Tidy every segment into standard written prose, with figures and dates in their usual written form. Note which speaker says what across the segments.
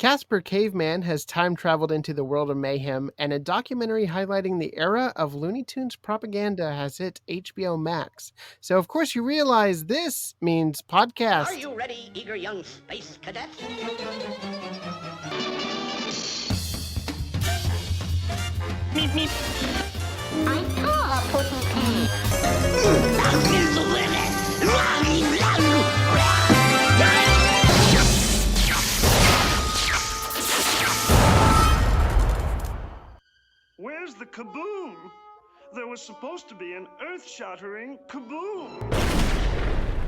Speaker 1: Casper Caveman has time traveled into the world of mayhem, and a documentary highlighting the era of Looney Tunes propaganda has hit HboMax. So, of course, you realize this means podcast.
Speaker 2: Are you ready, eager young space cadets?
Speaker 3: Meep, meep.
Speaker 4: I saw a pussy
Speaker 2: That is the limit!
Speaker 3: Where's the kaboom? There was supposed to be an earth-shattering kaboom.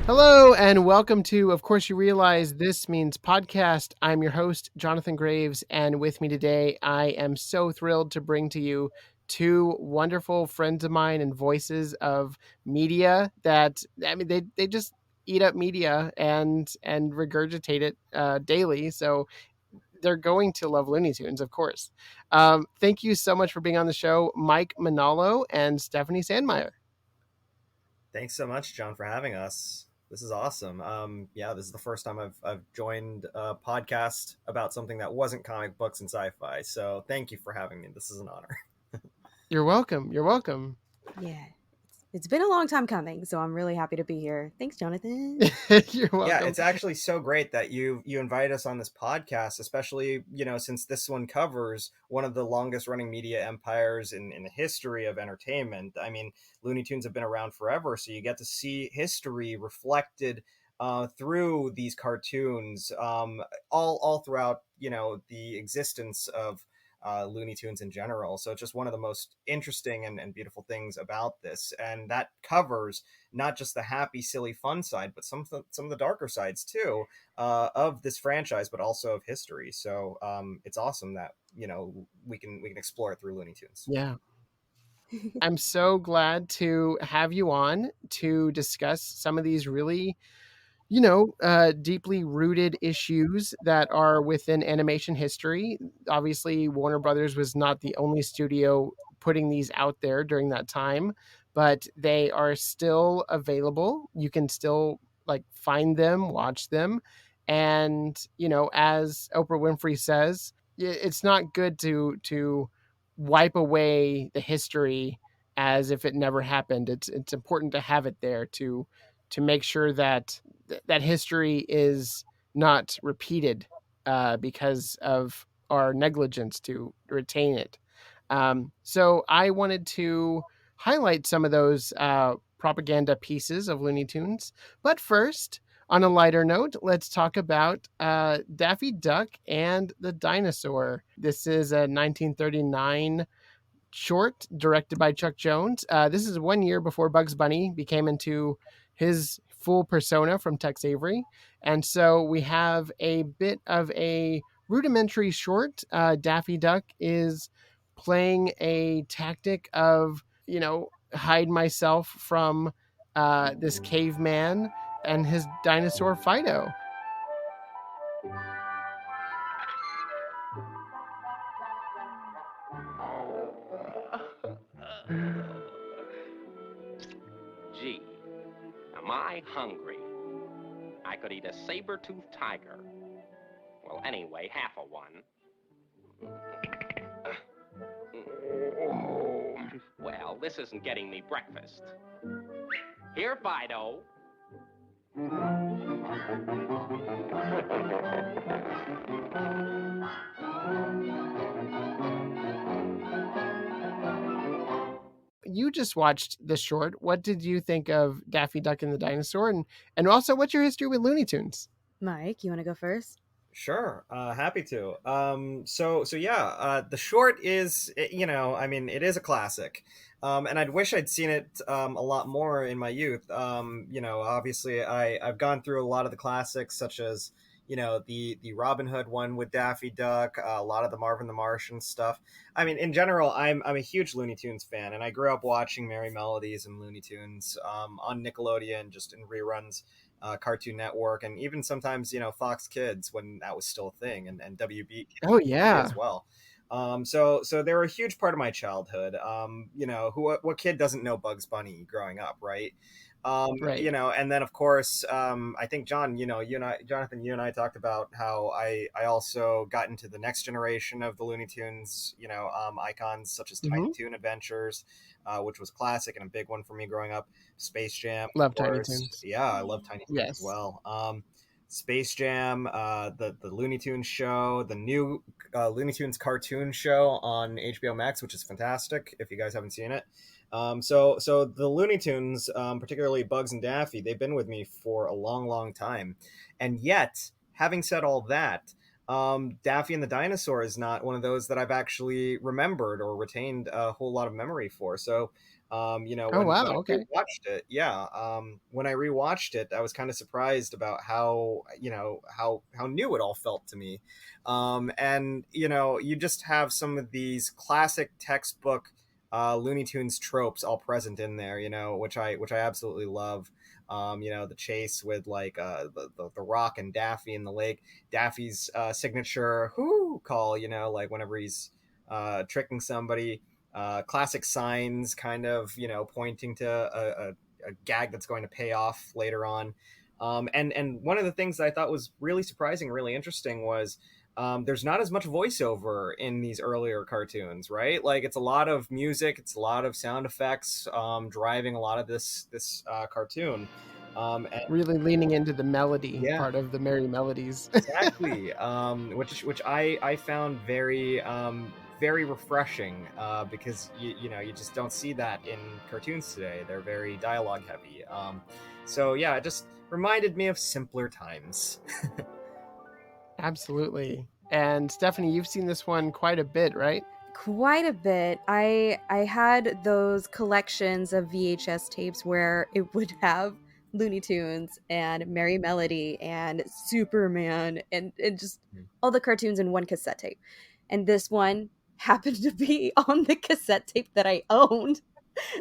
Speaker 1: Hello, and welcome to Of Course You Realize This Means Podcast. I'm your host, Jonathan Graves, and with me today, I am so thrilled to bring to you two wonderful friends of mine and voices of media that, I mean, they just eat up media and regurgitate it daily. So they're going to love Looney Tunes, of course. Thank you so much for being on the show, Mike Manolo and Stephanie Sandmeier.
Speaker 5: Thanks so much, John, for having us. This is awesome. This is the first time I've joined a podcast about something that wasn't comic books and sci-fi. So thank you for having me. This is an honor.
Speaker 1: You're welcome. You're welcome.
Speaker 6: Yeah, it's been a long time coming, so I'm really happy to be here. Thanks, Jonathan.
Speaker 1: You're welcome.
Speaker 5: Yeah, it's actually so great that you invited us on this podcast, especially, since this one covers one of the longest running media empires in the history of entertainment. I mean, Looney Tunes have been around forever, so you get to see history reflected through these cartoons all throughout, the existence of Looney Tunes in general. So it's just one of the most interesting and beautiful things about this. And that covers not just the happy, silly, fun side, but some of the darker sides too of this franchise, but also of history. So it's awesome that, we can explore it through Looney Tunes.
Speaker 1: Yeah. I'm so glad to have you on to discuss some of these really deeply rooted issues that are within animation history. Obviously, Warner Brothers was not the only studio putting these out there during that time, but they are still available. You can still find them, watch them. And, as Oprah Winfrey says, it's not good to wipe away the history as if it never happened. It's important to have it there to make sure that history is not repeated because of our negligence to retain it. So I wanted to highlight some of those propaganda pieces of Looney Tunes. But first, on a lighter note, let's talk about Daffy Duck and the Dinosaur. This is a 1939 short directed by Chuck Jones. This is 1 year before Bugs Bunny became into his full persona from Tex Avery. And so we have a bit of a rudimentary short. Daffy Duck is playing a tactic of, hide myself from this caveman and his dinosaur Fido.
Speaker 7: Gee, am I hungry? I could eat a saber-toothed tiger. Well, anyway, half of one. Well, this isn't getting me breakfast. Here, Fido.
Speaker 1: You just watched the short. What did you think of Daffy Duck and the Dinosaur? And also, what's your history with Looney Tunes?
Speaker 6: Mike, you want to go first?
Speaker 5: Sure, happy to. The short is, it is a classic. And I'd wish I'd seen it a lot more in my youth. Obviously I've gone through a lot of the classics, such as, the Robin Hood one with Daffy Duck, a lot of the Marvin the Martian stuff. I mean, in general, I'm a huge Looney Tunes fan, and I grew up watching Merry Melodies and Looney Tunes on Nickelodeon, just in reruns, Cartoon Network, and even sometimes, Fox Kids when that was still a thing, and WB
Speaker 1: Oh, yeah.
Speaker 5: as well. So they were a huge part of my childhood. What kid doesn't know Bugs Bunny growing up, right?
Speaker 1: Right.
Speaker 5: You know, and then of course, I think John, Jonathan, you and I talked about how I also got into the next generation of the Looney Tunes, icons such as Tiny
Speaker 1: Hmm.
Speaker 5: Toon Adventures, which was classic and a big one for me growing up. Space Jam, of
Speaker 1: Love Tiny
Speaker 5: course.
Speaker 1: Toons.
Speaker 5: Yeah, I love Tiny Toons as
Speaker 1: Yes.
Speaker 5: well. Space Jam, the Looney Tunes show, the new Looney Tunes cartoon show on HboMax, which is fantastic. If you guys haven't seen it, so the Looney Tunes, particularly Bugs and Daffy, they've been with me for a long, long time, and yet, having said all that, Daffy and the Dinosaur is not one of those that I've actually remembered or retained a whole lot of memory for. So,
Speaker 1: Oh
Speaker 5: when
Speaker 1: wow.
Speaker 5: I
Speaker 1: Okay.
Speaker 5: rewatched it, yeah, when I rewatched it, I was kind of surprised about how how new it all felt to me, and you just have some of these classic textbook Looney Tunes tropes all present in there, which I absolutely love. The chase with like the Rock and Daffy in the lake, Daffy's signature "whoo" call, like whenever he's tricking somebody. Classic signs, kind of, pointing to a gag that's going to pay off later on. And one of the things that I thought was really surprising, really interesting was there's not as much voiceover in these earlier cartoons, right? Like it's a lot of music, it's a lot of sound effects driving a lot of this cartoon. And
Speaker 1: Really leaning into the melody
Speaker 5: yeah,
Speaker 1: part of the Merry Melodies.
Speaker 5: exactly. Which I found very very refreshing because you just don't see that in cartoons today. They're very dialogue heavy. So yeah, it just reminded me of simpler times.
Speaker 1: Absolutely. And Stephanie, you've seen this one quite a bit, right?
Speaker 6: Quite a bit. I had those collections of VHS tapes where it would have Looney Tunes and Merry Melody and Superman and just all the cartoons in one cassette tape. And this one happened to be on the cassette tape that I owned.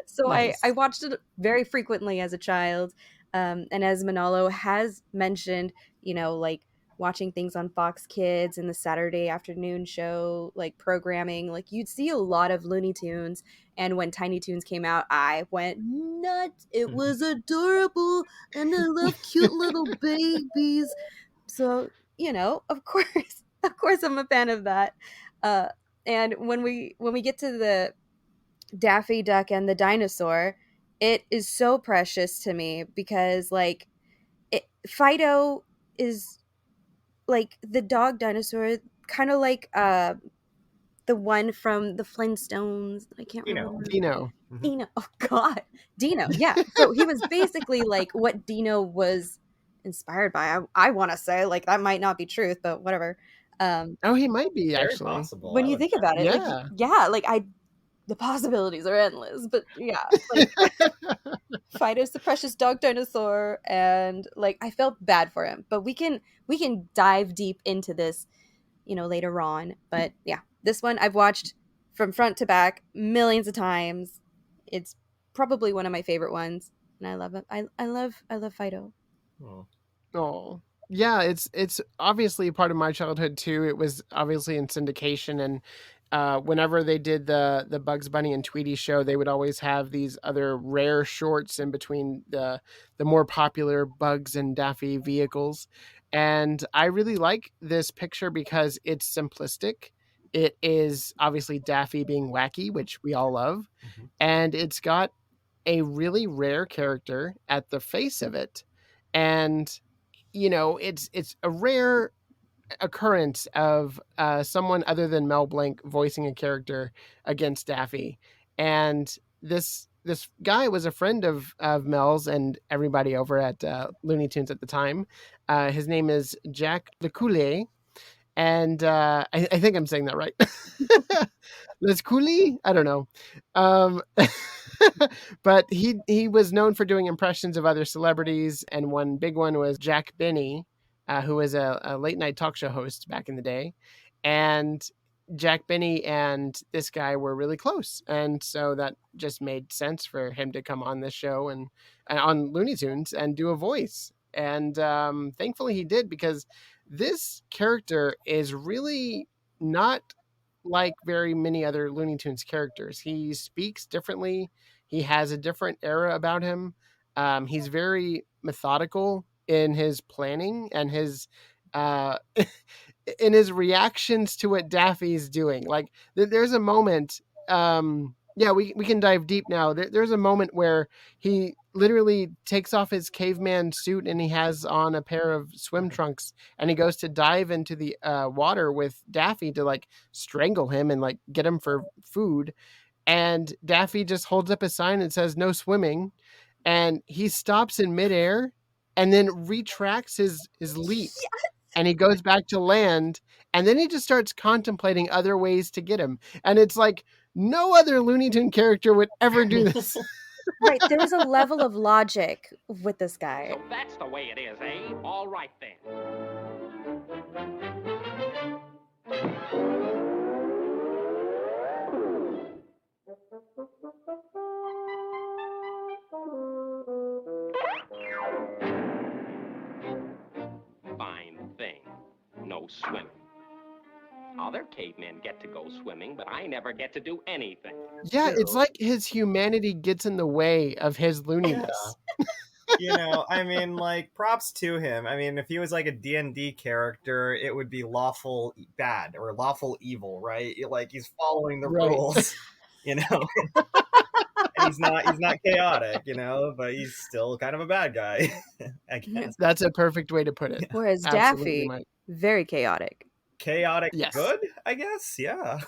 Speaker 6: So I
Speaker 1: Nice.
Speaker 6: watched it very frequently as a child. And as Manalo has mentioned, like watching things on Fox Kids and the Saturday afternoon show, like programming, like you'd see a lot of Looney Tunes. And when Tiny Toons came out, I went nuts. It was adorable. And I love cute little babies. So, of course, of course I'm a fan of that. Uh, and when we get to the Daffy Duck and the Dinosaur, it is so precious to me because like Fido is like the dog dinosaur, kind of like the one from the Flintstones. I can't remember.
Speaker 1: Dino.
Speaker 5: Mhm.
Speaker 6: Dino. Oh God, Dino. Yeah. So he was basically like what Dino was inspired by. I want to say like that might not be truth, but whatever.
Speaker 1: Oh, he might be
Speaker 5: Very
Speaker 1: actually.
Speaker 5: possible.
Speaker 6: When
Speaker 5: I
Speaker 6: you
Speaker 5: would
Speaker 6: think about it, like
Speaker 1: Yeah.
Speaker 6: yeah, like I the possibilities are endless. But yeah, like Fido's the precious dog dinosaur, and like I felt bad for him. But we can dive deep into this, later on. But yeah, this one I've watched from front to back millions of times. It's probably one of my favorite ones, and I love it. I love Fido.
Speaker 5: Oh.
Speaker 1: Oh, yeah, it's obviously part of my childhood too. It was obviously in syndication, and whenever they did the Bugs Bunny and Tweety show, they would always have these other rare shorts in between the more popular Bugs and Daffy vehicles. And I really like this picture because it's simplistic. It is obviously Daffy being wacky, which we all love,
Speaker 5: Mhm.
Speaker 1: and it's got a really rare character at the face of it. And it's a rare occurrence of someone other than Mel Blanc voicing a character against Daffy. And this guy was a friend of Mel's and everybody over at Looney Tunes at the time. His name is Jack LeCoulier, and I think I'm saying that right. Les Cooley? I don't know. Um, but he was known for doing impressions of other celebrities, and one big one was Jack Benny, who was a late night talk show host back in the day. And Jack Benny and this guy were really close, and so that just made sense for him to come on this show and on Looney Tunes and do a voice. And thankfully he did, because this character is really not like very many other Looney Tunes characters. He speaks differently. He has a different era about him. He's very methodical in his planning and his in his reactions to what Daffy's doing. Like there's a moment, we can dive deep now. There's a moment where he literally takes off his caveman suit and he has on a pair of swim trunks and he goes to dive into the water with Daffy to like strangle him and like get him for food. And Daffy just holds up a sign and says no swimming, and he stops in midair and then retracts his leap. And he goes back to land, and then he just starts contemplating other ways to get him. And it's like no other Looney Tune character would ever do this.
Speaker 6: Right, there's a level of logic with this guy.
Speaker 7: So that's the way it is, eh? All right then. Fine thing. No swimming. Other cavemen get to go swimming, but I never get to do anything.
Speaker 1: Yeah, it's like his humanity gets in the way of his looniness.
Speaker 5: You know, I mean, like, props to him. I mean, if he was like a D&D character, it would be lawful bad or lawful evil, right? Like, he's following the rules, you know. And he's not chaotic, you know, but he's still kind of a bad guy, I guess.
Speaker 1: That's a perfect way to put it.
Speaker 6: Whereas
Speaker 1: Absolutely,
Speaker 6: Daffy,
Speaker 1: Mike.
Speaker 6: very chaotic.
Speaker 5: Chaotic
Speaker 1: Yes.
Speaker 5: good, I guess. Yeah.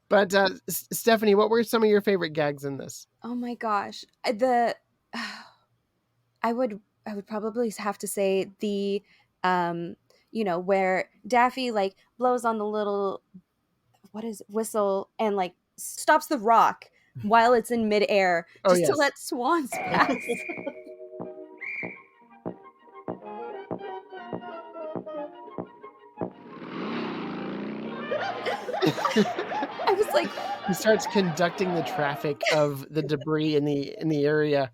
Speaker 1: But Stephanie, what were some of your favorite gags in this?
Speaker 6: Oh my gosh. I would probably have to say the where Daffy like blows on the little whistle and like stops the rock while it's in midair just to let swans pass. I was like,
Speaker 1: he starts conducting the traffic of the debris in the area.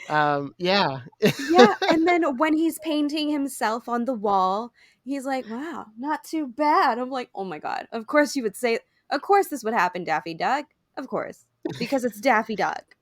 Speaker 1: Yeah,
Speaker 6: and then when he's painting himself on the wall, he's like, wow, not too bad. I'm like, oh my god, of course you would say, of course this would happen, Daffy Duck, of course, because it's Daffy Duck.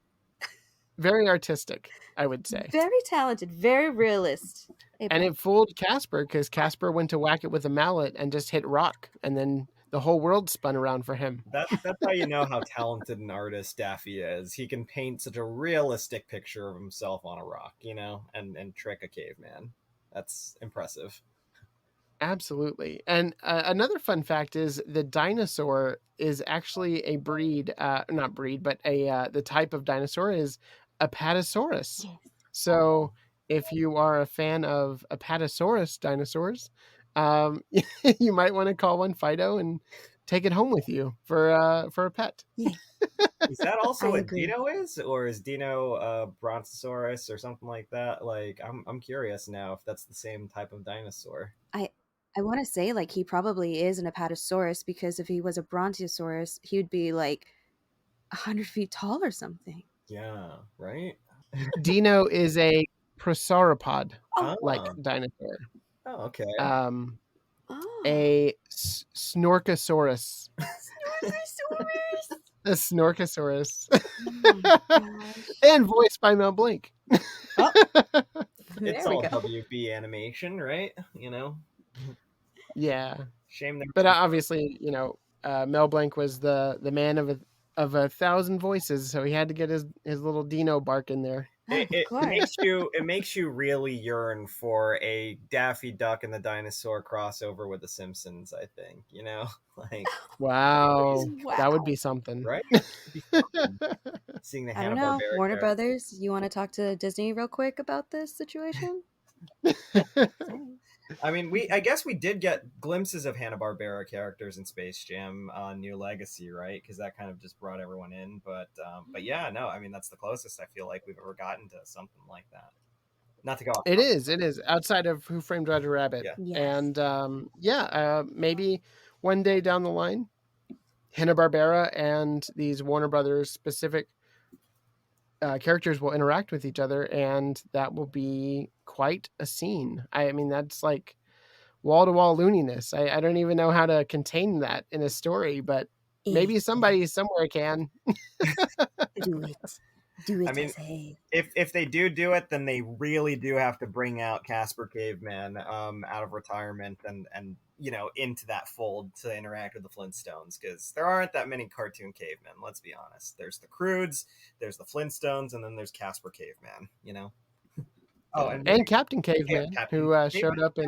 Speaker 1: Very artistic, I would say.
Speaker 6: Very talented, very realist.
Speaker 1: And it fooled Casper because Casper went to whack it with a mallet and just hit rock, and then the whole world spun around for him.
Speaker 5: That's how you know how talented an artist Daffy is. He can paint such a realistic picture of himself on a rock, you know, and trick a caveman. That's impressive.
Speaker 1: Absolutely. And another fun fact is the dinosaur is actually a breed, not breed, but the type of dinosaur is Apatosaurus.
Speaker 6: Yes.
Speaker 1: So if you are a fan of Apatosaurus dinosaurs, you might want to call one Fido and take it home with you for a pet.
Speaker 6: Yeah.
Speaker 5: Is that also
Speaker 6: I
Speaker 5: what
Speaker 6: agree.
Speaker 5: Dino is, or is Dino Brontosaurus or something like that? Like, I'm curious now if that's the same type of dinosaur.
Speaker 6: I want to say like he probably is an Apatosaurus, because if he was a Brontosaurus, he would be like 100 feet tall or something.
Speaker 5: Yeah, right.
Speaker 1: Dino is a prosauropod like
Speaker 5: Oh.
Speaker 1: dinosaur.
Speaker 5: Oh, okay.
Speaker 1: A Snorkasaurus. A Snorkasaurus.
Speaker 6: Oh my gosh.
Speaker 1: And voiced by Mel Blanc.
Speaker 6: There
Speaker 5: It's
Speaker 6: we
Speaker 5: all
Speaker 6: go.
Speaker 5: WB animation, right? You know.
Speaker 1: Yeah.
Speaker 5: Shame they're
Speaker 1: But obviously, Mel Blanc was the man of a 1,000 voices, so he had to get his little Dino bark in there.
Speaker 5: It,
Speaker 6: Of
Speaker 5: it
Speaker 6: course.
Speaker 5: makes you really yearn for a Daffy Duck and the Dinosaur crossover with the Simpsons. I think, you know, like,
Speaker 1: Wow.
Speaker 6: Wow.
Speaker 1: That would be something.
Speaker 5: right? Seeing the
Speaker 6: I don't know.
Speaker 5: Hanna-Barbera
Speaker 6: Warner
Speaker 5: character.
Speaker 6: Brothers, you want to talk to Disney real quick about this situation?
Speaker 5: I mean, I guess we did get glimpses of Hanna-Barbera characters in Space Jam on New Legacy, right? Because that kind of just brought everyone in. But yeah, no, I mean, that's the closest I feel like we've ever gotten to something like that. Not to go off.
Speaker 1: It is outside of Who Framed Roger Rabbit.
Speaker 5: Yeah.
Speaker 6: Yes.
Speaker 1: And maybe one day down the line, Hanna-Barbera and these Warner Brothers specific characters will interact with each other, and that will be quite a scene. I mean, that's like wall-to-wall looniness. I don't even know how to contain that in a story, but maybe somebody somewhere can.
Speaker 6: Do it. Do it,
Speaker 5: I mean,
Speaker 6: I say.
Speaker 5: if they do it, then they really do have to bring out Casper Caveman out of retirement and into that fold to interact with the Flintstones, because there aren't that many cartoon cavemen. Let's be honest. There's the Croods, there's the Flintstones, and then there's Casper Caveman. Oh,
Speaker 1: Yeah,
Speaker 5: and
Speaker 1: and Captain
Speaker 5: yeah,
Speaker 1: Caveman,
Speaker 5: Captain
Speaker 1: who
Speaker 5: Caveman.
Speaker 1: showed up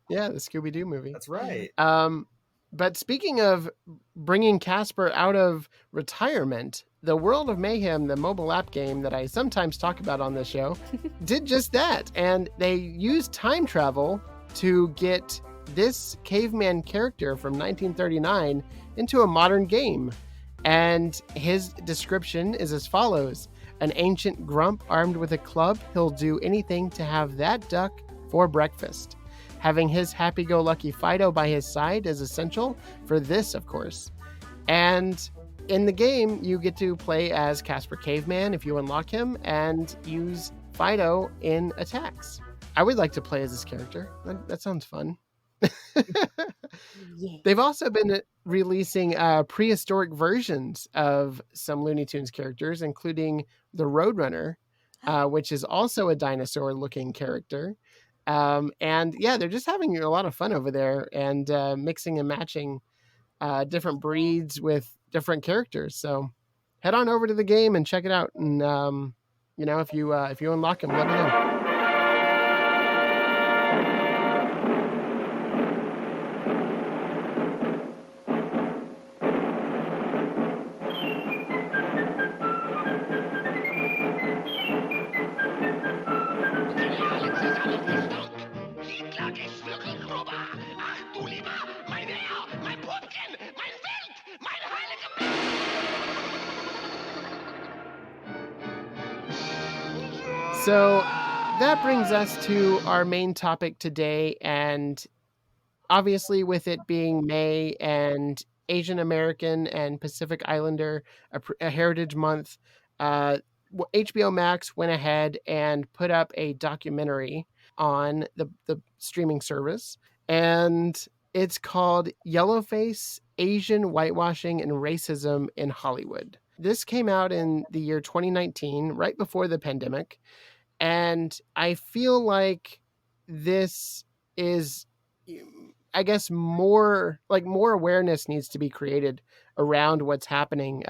Speaker 5: Yeah,
Speaker 1: in the Scooby Doo movie.
Speaker 5: that's right.
Speaker 1: But speaking of bringing Casper out of retirement, the World of Mayhem, the mobile app game that I sometimes talk about on this show, did just that. And they used time travel to get this caveman character from 1939 into a modern game. And his description is as follows: an ancient grump armed with a club, he'll do anything to have that duck for breakfast. Having his happy-go-lucky Fido by his side is essential for this, of course. And in the game, you get to play as Casper Caveman if you unlock him, and use Fido in attacks. I would like to play as this character. That sounds fun.
Speaker 6: Yeah.
Speaker 1: They've also been releasing prehistoric versions of some Looney Tunes characters, including the Roadrunner, which is also a dinosaur-looking character. And yeah, they're just having a lot of fun over there, and mixing and matching different breeds with different characters. So head on over to the game and check it out. And if you unlock them, let me know. So that brings us to our main topic today, and obviously with it being May and Asian American and Pacific Islander, a Heritage Month, HBO Max went ahead and put up a documentary on the streaming service, and it's called Yellowface: Asian Whitewashing and Racism in Hollywood. This came out in the year 2019, right before the pandemic. And I feel like this is, I guess, more awareness needs to be created around what's happening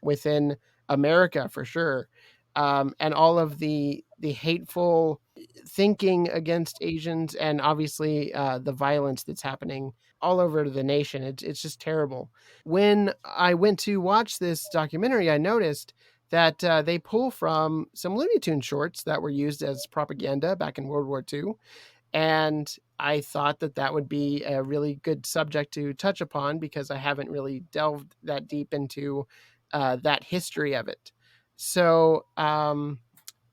Speaker 1: within America, for sure. And all of the hateful thinking against Asians, and obviously the violence that's happening all over the nation. It's just terrible. When I went to watch this documentary, I noticed that they pull from some Looney Tunes shorts that were used as propaganda back in World War II. And I thought that would be a really good subject to touch upon, because I haven't really delved that deep into that history of it. So,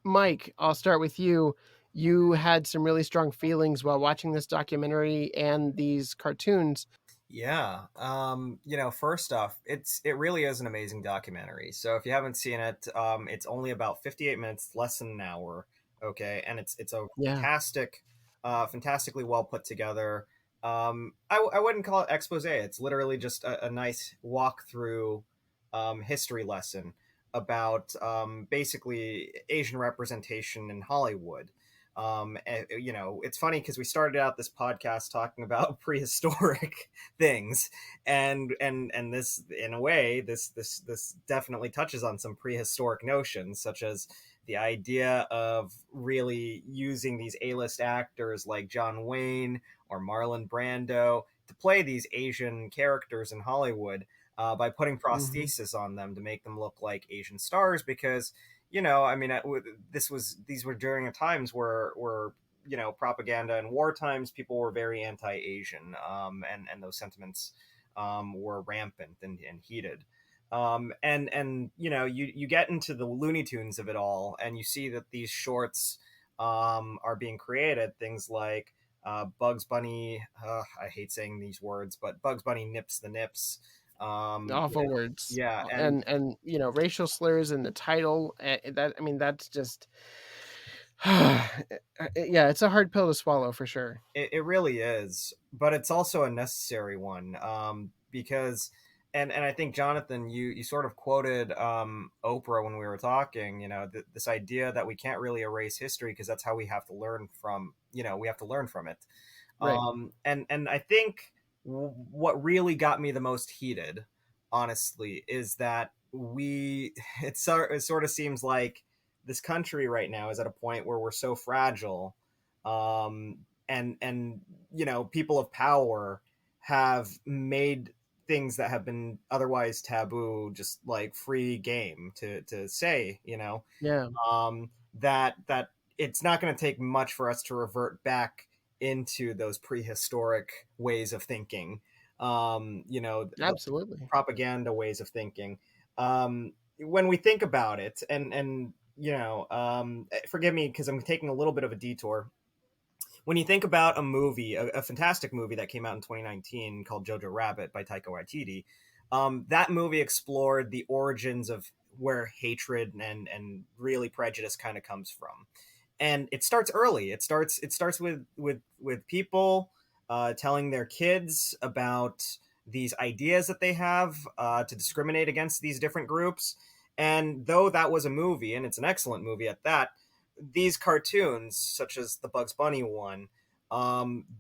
Speaker 1: Mike, I'll start with you. You had some really strong feelings while watching this documentary and these cartoons.
Speaker 5: Yeah. First off, it really is an amazing documentary. So if you haven't seen it, it's only about 58 minutes, less than an hour. Okay, and it's a
Speaker 1: Yeah.
Speaker 5: fantastically well put together. I wouldn't call it expose. It's literally just a nice walkthrough history lesson about basically Asian representation in Hollywood. It's funny because we started out this podcast talking about prehistoric things, and this, in a way, this definitely touches on some prehistoric notions, such as the idea of really using these A-list actors like John Wayne or Marlon Brando to play these Asian characters in Hollywood, by putting prosthesis on them to make them look like Asian stars, because these were during times where propaganda in war times, people were very anti-Asian, and those sentiments were rampant and heated. You get into the Looney Tunes of it all, and you see that these shorts are being created. Things like Bugs Bunny, I hate saying these words, but Bugs Bunny nips the nips.
Speaker 1: Awful words.
Speaker 5: Yeah,
Speaker 1: and racial slurs in the title. That's just yeah, it's a hard pill to swallow, for sure.
Speaker 5: It really is, but it's also a necessary one, because and I think Jonathan, you sort of quoted Oprah when we were talking. This idea that we can't really erase history because that's how we have to learn from. We have to learn from it.
Speaker 1: Right.
Speaker 5: And I think what really got me the most heated, honestly, is that it sort of seems like this country right now is at a point where we're so fragile, and people of power have made things that have been otherwise taboo just like free game to say,
Speaker 1: Yeah.
Speaker 5: that it's not going to take much for us to revert back into those prehistoric ways of thinking, the
Speaker 1: Absolutely.
Speaker 5: propaganda ways of thinking. When we think about it, and forgive me because I'm taking a little bit of a detour. When you think about a movie, a fantastic movie that came out in 2019 called Jojo Rabbit by Taika Waititi, that movie explored the origins of where hatred and really prejudice kind of comes from, and it starts early. It starts with people telling their kids about these ideas that they have to discriminate against these different groups. And though that was a movie, and it's an excellent movie at that, these cartoons, such as the Bugs Bunny one,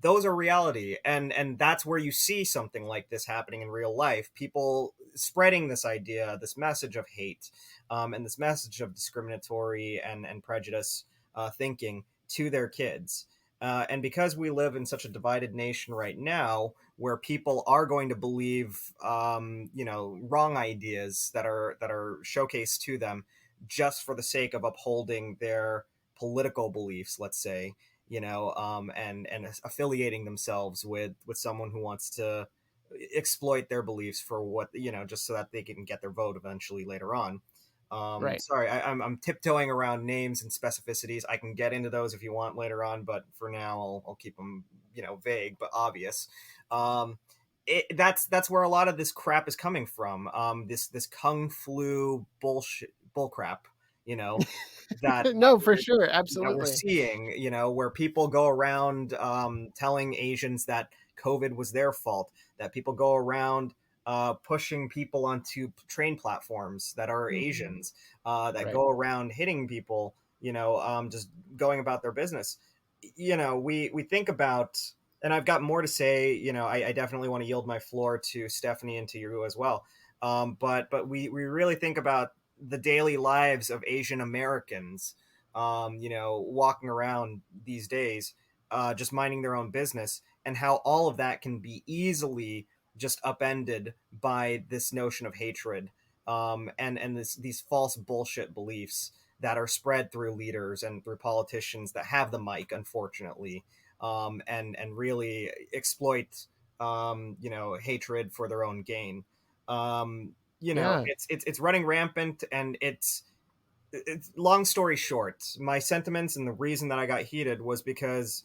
Speaker 5: those are reality, and that's where you see something like this happening in real life. People spreading this idea, this message of hate, and this message of discriminatory and prejudice thinking to their kids. And because we live in such a divided nation right now, where people are going to believe, wrong ideas that are showcased to them, just for the sake of upholding their political beliefs, let's say, and affiliating themselves with someone who wants to exploit their beliefs for what, just so that they can get their vote eventually later on.
Speaker 1: Right.
Speaker 5: Sorry, I'm tiptoeing around names and specificities. I can get into those if you want later on, but for now, I'll keep them, vague but obvious. That's where a lot of this crap is coming from. This kung flu bullshit, bullcrap, you know, that
Speaker 1: No, for sure.
Speaker 5: that we're
Speaker 1: Absolutely.
Speaker 5: seeing, where people go around telling Asians that COVID was their fault, that people go around pushing people onto train platforms that are Asians, that
Speaker 1: Right.
Speaker 5: go around hitting people, just going about their business. We think about, and I've got more to say. I definitely want to yield my floor to Stephanie and to you as well. But we really think about the daily lives of Asian Americans, walking around these days, just minding their own business, and how all of that can be easily just upended by this notion of hatred, and these false bullshit beliefs that are spread through leaders and through politicians that have the mic, unfortunately, and really exploit hatred for their own gain.
Speaker 1: Yeah.
Speaker 5: It's running rampant, and it's long story short, my sentiments and the reason that I got heated was because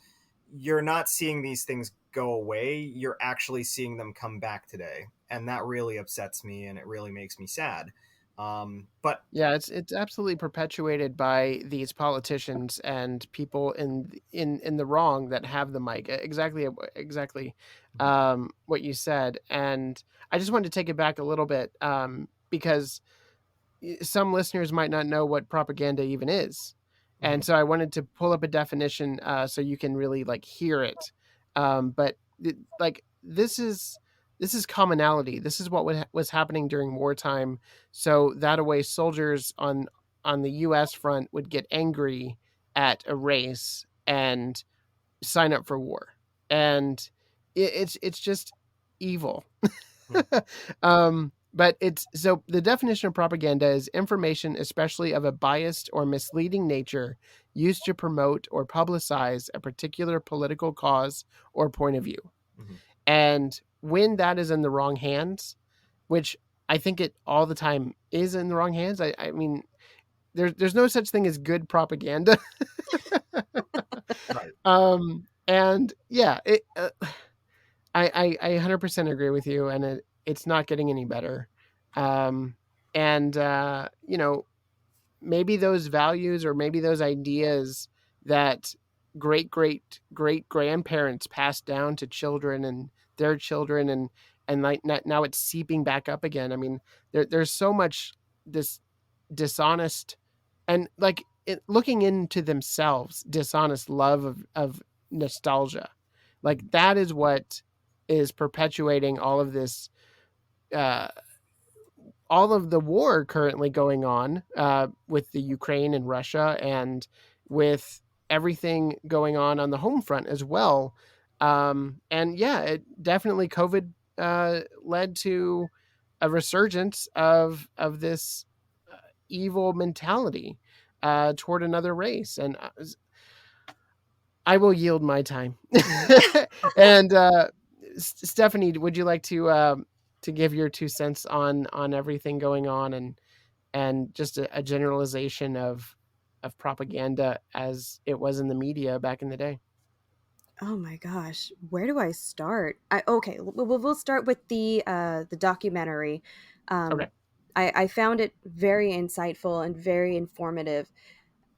Speaker 5: you're not seeing these things go away, you're actually seeing them come back today, and that really upsets me and it really makes me sad. But
Speaker 1: Yeah, it's absolutely perpetuated by these politicians and people in the wrong that have the mic. Exactly, what you said. And I just wanted to take it back a little bit, because some listeners might not know what propaganda even is, and
Speaker 5: Mhm,
Speaker 1: so I wanted to pull up a definition, so you can really like hear it. But like this is commonality. This is what was happening during wartime. So that a way soldiers on the U.S. front would get angry at a race and sign up for war, and it's just evil.
Speaker 5: mhm,
Speaker 1: But it's so the definition of propaganda is information, especially of a biased or misleading nature, used to promote or publicize a particular political cause or point of view.
Speaker 5: mhm,
Speaker 1: And when that is in the wrong hands, which I think it all the time is in the wrong hands, I mean, there's no such thing as good propaganda.
Speaker 5: right.
Speaker 1: And yeah, I 100% agree with you, and it's not getting any better. Um, and maybe those values or maybe those ideas that great grandparents passed down to children and their children, and like now it's seeping back up again. I mean, there's so much this dishonest and like looking into themselves, dishonest love of nostalgia. Like that is what is perpetuating all of this, uh, all of the war currently going on with the Ukraine and Russia, and with everything going on the home front as well. And yeah, it definitely COVID led to a resurgence of this evil mentality toward another race. And I will yield my time. And Stephanie, would you like to give your 2 cents on everything going on, and just a generalization of propaganda as it was in the media back in the day?
Speaker 6: Oh my gosh, where do I start? Okay, we'll start with the documentary. Um,
Speaker 1: Okay.
Speaker 6: I found it very insightful and very informative,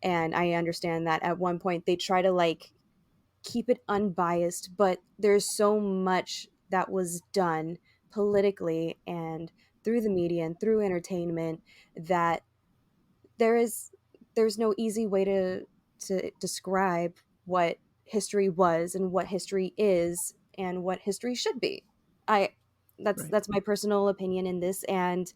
Speaker 6: and I understand that at one point they try to like keep it unbiased, but there's so much that was done politically and through the media and through entertainment that there is there's no easy way to describe what history was and what history is and what history should be. I
Speaker 1: Right.
Speaker 6: that's my personal opinion in this, and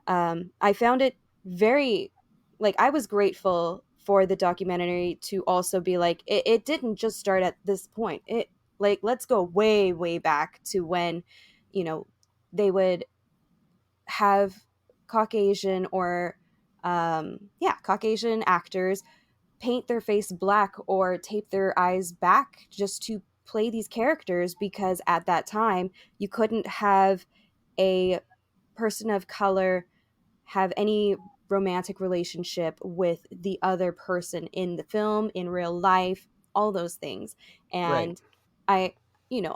Speaker 6: I found it very, like, I was grateful for the documentary to also be like it didn't just start at this point. It, like, let's go way back to when, you know, they would have Caucasian or Caucasian actors paint their face black or tape their eyes back just to play these characters, because at that time you couldn't have a person of color have any romantic relationship with the other person in the film, in real life, all those things.
Speaker 1: Right.
Speaker 6: And I,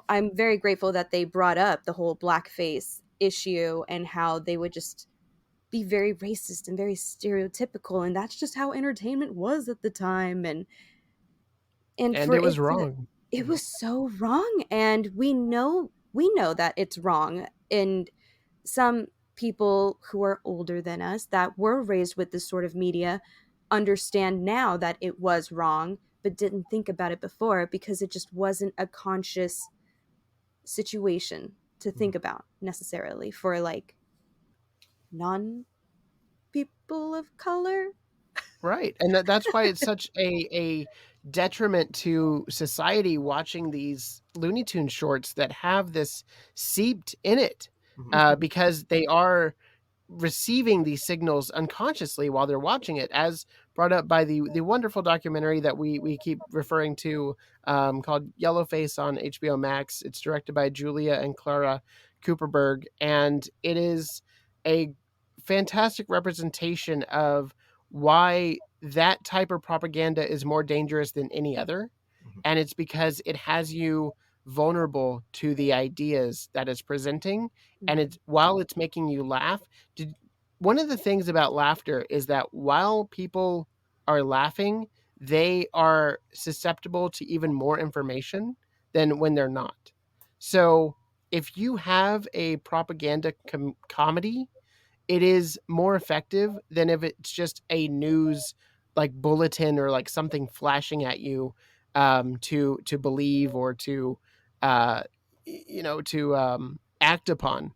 Speaker 6: I'm very grateful that they brought up the whole blackface issue and how they would just be very racist and very stereotypical, and that's just how entertainment was at the time. And
Speaker 1: And
Speaker 6: for
Speaker 1: it was
Speaker 6: it to,
Speaker 1: wrong.
Speaker 6: it was so wrong, and we know that it's wrong. And some people who are older than us that were raised with this sort of media understand now that it was wrong, but didn't think about it before because it just wasn't a conscious situation to think about necessarily for like non people of color.
Speaker 1: Right. And that's why it's such a detriment to society watching these Looney Tunes shorts that have this seeped in it, because they are receiving these signals unconsciously while they're watching it, as brought up by the wonderful documentary that we keep referring to, called Yellowface on HboMax. It's directed by Julia and Clara Kuperberg, and it is a fantastic representation of why that type of propaganda is more dangerous than any other. And it's because it has you vulnerable to the ideas that it's presenting, and it's while it's making you laugh. One of the things about laughter is that while people are laughing, they are susceptible to even more information than when they're not. So if you have a propaganda comedy, it is more effective than if it's just a news like bulletin or like something flashing at you, to believe or to uh, act upon.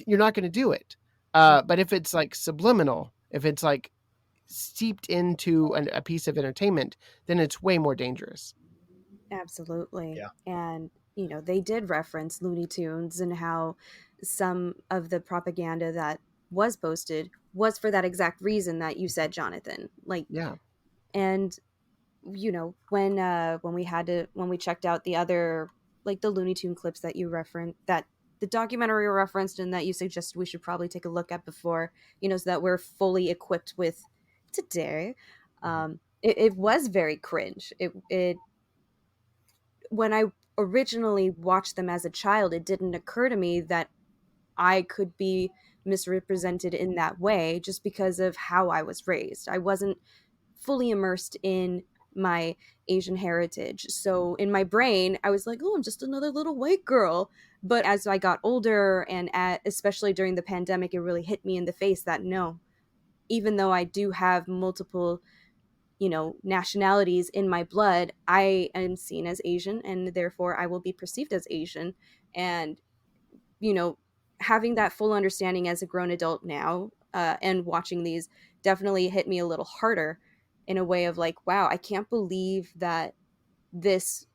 Speaker 1: You're not going to do it. But if it's like subliminal, if it's like steeped into a piece of entertainment, then it's way more dangerous.
Speaker 6: Absolutely.
Speaker 5: Yeah.
Speaker 6: And, they did reference Looney Tunes and how some of the propaganda that was posted was for that exact reason that you said, Jonathan. Like,
Speaker 1: Yeah.
Speaker 6: and when we checked out the other, like, the Looney Tune clips that you referenced, that the documentary referenced and that you suggested we should probably take a look at before, so that we're fully equipped with today. It was very cringe. It When I originally watched them as a child, it didn't occur to me that I could be misrepresented in that way just because of how I was raised. I wasn't fully immersed in my Asian heritage. So in my brain, I was like, oh, I'm just another little white girl. But as I got older, and especially during the pandemic, it really hit me in the face that no, even though I do have multiple, nationalities in my blood, I am seen as Asian, and therefore I will be perceived as Asian. And, you know, having that full understanding as a grown adult now, and watching these definitely hit me a little harder in a way of like, wow, I can't believe that this,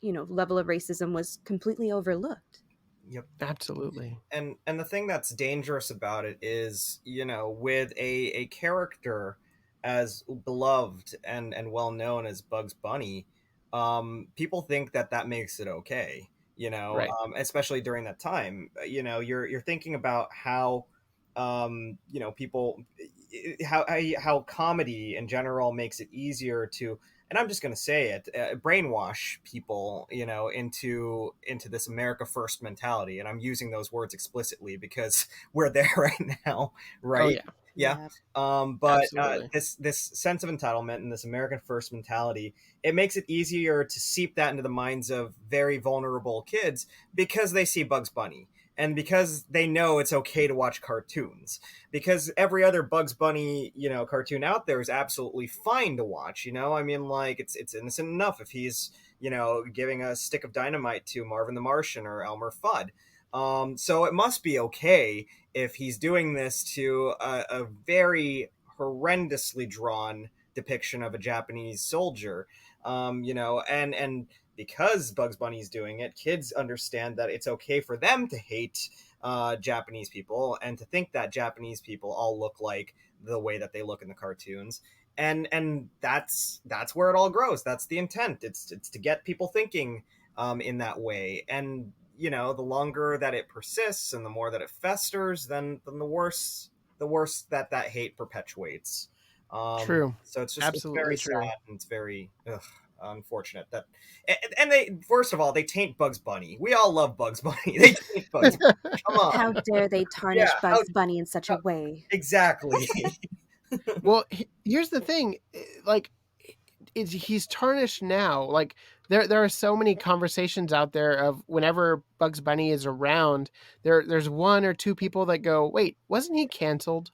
Speaker 6: level of racism was completely overlooked.
Speaker 5: Yep.
Speaker 1: Absolutely.
Speaker 5: And the thing that's dangerous about it is, with a character as beloved and well known as Bugs Bunny, people think that makes it okay,
Speaker 1: Right.
Speaker 5: especially during that time. You're thinking about how, people, how comedy in general makes it easier to, and I'm just going to say it, brainwash people, into this America First mentality. And I'm using those words explicitly because we're there right now,
Speaker 1: Oh
Speaker 5: right?
Speaker 1: yeah.
Speaker 5: Yeah.
Speaker 6: Yeah.
Speaker 5: But
Speaker 1: Absolutely.
Speaker 5: this sense of entitlement and this American First mentality, it makes it easier to seep that into the minds of very vulnerable kids because they see Bugs Bunny. And because they know it's okay to watch cartoons, because every other Bugs Bunny, cartoon out there is absolutely fine to watch. I mean, like it's innocent enough if he's, giving a stick of dynamite to Marvin the Martian or Elmer Fudd. So it must be okay if he's doing this to a very horrendously drawn depiction of a Japanese soldier. And because Bugs Bunny's doing it, kids understand that it's okay for them to hate Japanese people and to think that Japanese people all look like the way that they look in the cartoons. And that's where it all grows. That's the intent. It's to get people thinking in that way. And the longer that it persists and the more that it festers, then the worse that hate perpetuates.
Speaker 1: True.
Speaker 5: So it's very
Speaker 1: Absolutely true.
Speaker 5: sad, and it's very unfortunate that, and they, first of all, they taint Bugs Bunny. We all love Bugs Bunny. They taint Bugs Bunny. Come
Speaker 6: How
Speaker 5: on.
Speaker 6: dare they
Speaker 5: Yeah,
Speaker 6: tarnish Bugs Bunny in such a way?
Speaker 5: exactly.
Speaker 1: Well, here's the thing, like he's tarnished now. Like there are so many conversations out there of whenever Bugs Bunny is around, there's one or two people that go, "Wait, wasn't he canceled?"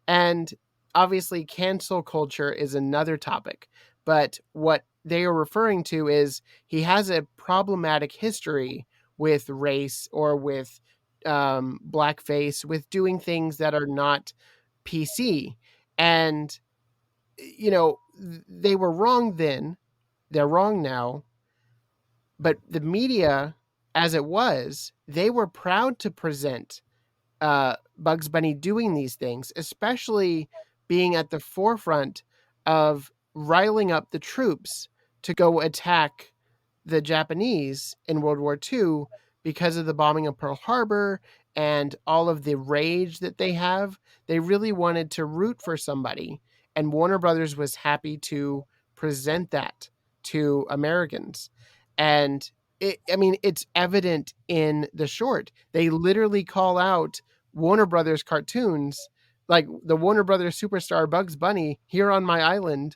Speaker 1: And obviously cancel culture is another topic, but what they are referring to is he has a problematic history with race or with blackface, with doing things that are not PC. And they were wrong then, they're wrong now, but the media, as it was, they were proud to present Bugs Bunny doing these things, especially being at the forefront of riling up the troops to go attack the Japanese in World War II because of the bombing of Pearl Harbor and all of the rage that they have. They really wanted to root for somebody, and Warner Brothers was happy to present that to Americans. And it's evident in the short. They literally call out Warner Brothers cartoons, like the Warner Brothers superstar Bugs Bunny here on my island.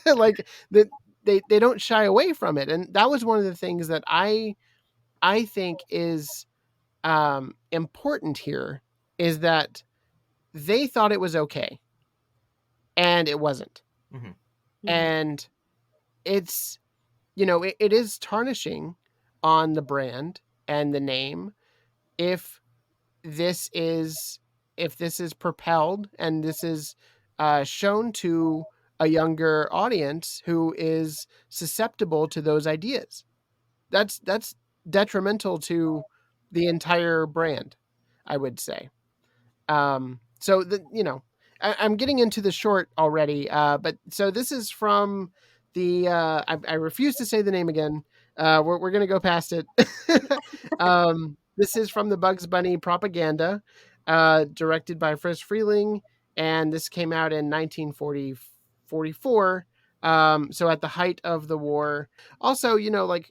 Speaker 1: Like the, they don't shy away from it, and that was one of the things that I think is important here, is that they thought it was okay and it wasn't.
Speaker 5: Mhm.
Speaker 1: And it's it is tarnishing on the brand and the name if this is propelled and this is shown to a younger audience who is susceptible to those ideas. That's detrimental to the entire brand, I would say. So I'm getting into the short already, but so this is from the I refuse to say the name again. We're gonna go past it. This is from the Bugs Bunny propaganda, directed by Friz Freleng, and this came out in 1944. So at the height of the war. Also, the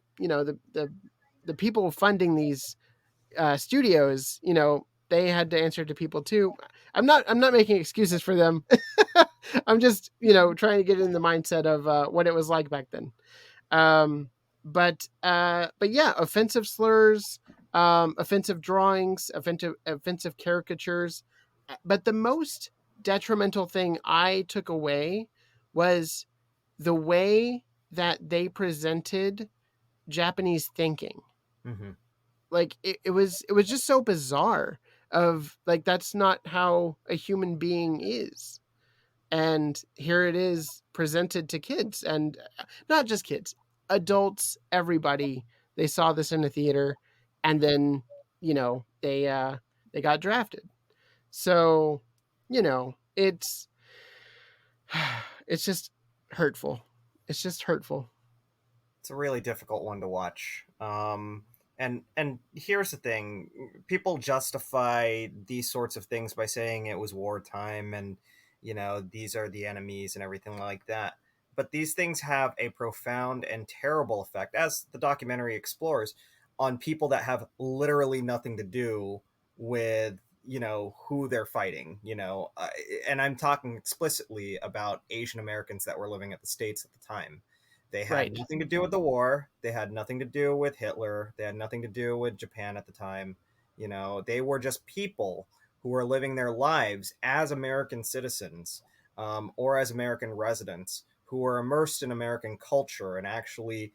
Speaker 1: people funding these studios, they had to answer to people too. I'm not making excuses for them. I'm just trying to get in the mindset of what it was like back then. Um, but yeah, offensive slurs, offensive drawings, offensive caricatures. But the most detrimental thing I took away was the way that they presented Japanese thinking.
Speaker 5: Mm-hmm.
Speaker 1: Like it was just so bizarre of like that's not how a human being is. And here it is presented to kids, and not just kids, adults, everybody. They saw this in the theater, and then they got drafted. So it's it's just hurtful. It's just hurtful.
Speaker 5: It's a really difficult one to watch. And here's the thing: people justify these sorts of things by saying it was wartime, and these are the enemies and everything like that. But these things have a profound and terrible effect, as the documentary explores, on people that have literally nothing to do with who they're fighting. And I'm talking explicitly about Asian Americans that were living at the States at the time. They had
Speaker 1: Right.
Speaker 5: nothing to do with the war. They had nothing to do with Hitler. They had nothing to do with Japan at the time. They were just people who were living their lives as American citizens, or as American residents who were immersed in American culture and actually,